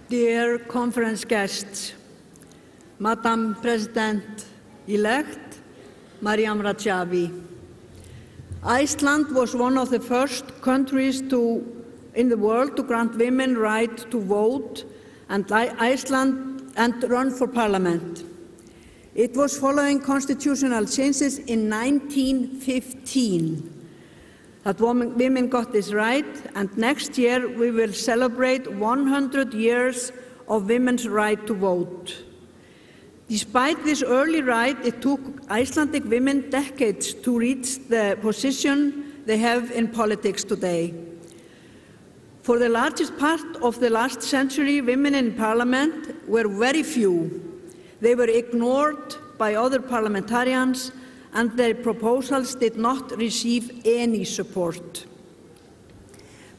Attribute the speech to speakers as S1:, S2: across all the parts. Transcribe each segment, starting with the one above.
S1: Dear conference guests, Madam President-elect Mariam Rajavi, Iceland was one of the first countries in the world to grant women right to vote and run for parliament. It was following constitutional changes in 1915 that women got this right, and next year we will celebrate 100 years of women's right to vote. Despite this early right, it took Icelandic women decades to reach the position they have in politics today. For the largest part of the last century, women in parliament were very few. They were ignored by other parliamentarians, and their proposals did not receive any support.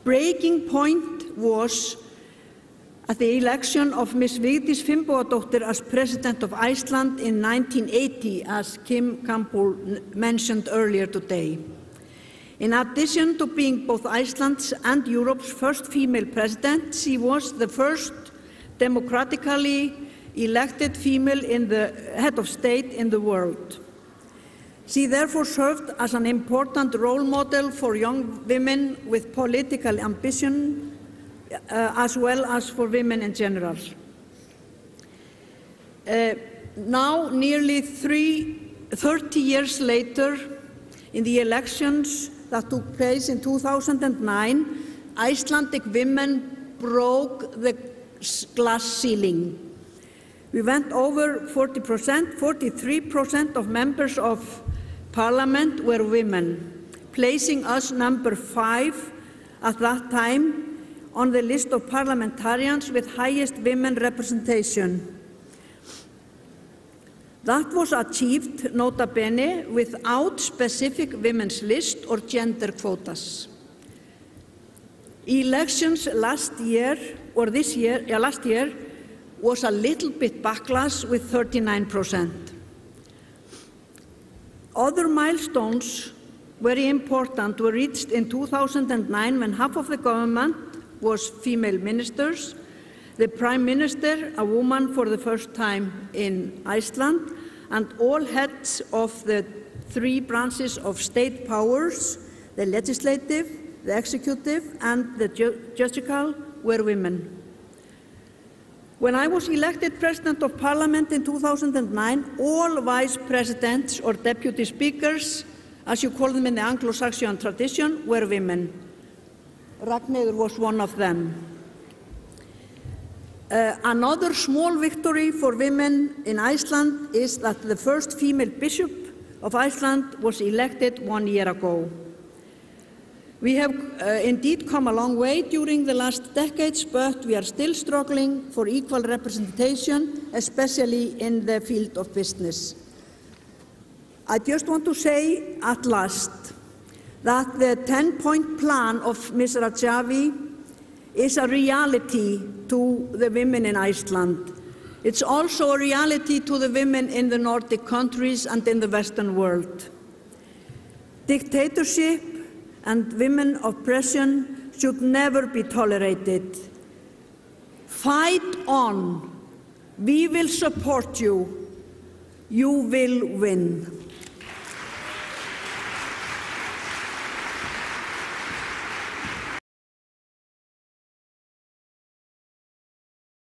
S1: Breaking point was at the election of Ms. Vigdís Finnbogadóttir as President of Iceland in 1980, as Kim Campbell mentioned earlier today. In addition to being both Iceland's and Europe's first female president, she was the first democratically elected female head of state in the world. She therefore served as an important role model for young women with political ambition, as well as for women in general. Now, nearly 30 years later, in the elections that took place in 2009, Icelandic women broke the glass ceiling. We went over 40%, 43% of members of Parliament were women, placing us number 5 at that time on the list of parliamentarians with highest women representation. That was achieved, nota bene, without specific women's list or gender quotas. Elections last year was a little bit backlash with 39%. Other milestones, very important, were reached in 2009 when half of the government was female ministers, the Prime Minister, a woman for the first time in Iceland, and all heads of the 3 branches of state powers, the legislative, the executive, and the judicial, were women. When I was elected President of Parliament in 2009, all vice presidents or deputy speakers, as you call them in the Anglo-Saxon tradition, were women. Ragnheiður was one of them. Another small victory for women in Iceland is that the first female bishop of Iceland was elected 1 year ago. We have indeed come a long way during the last decades, but we are still struggling for equal representation, especially in the field of business. I just want to say at last that the 10-point plan of Ms. Rajavi is a reality to the women in Iceland. It's also a reality to the women in the Nordic countries and in the Western world. Dictatorship and women oppression should never be tolerated. Fight on. We will support you. You will win.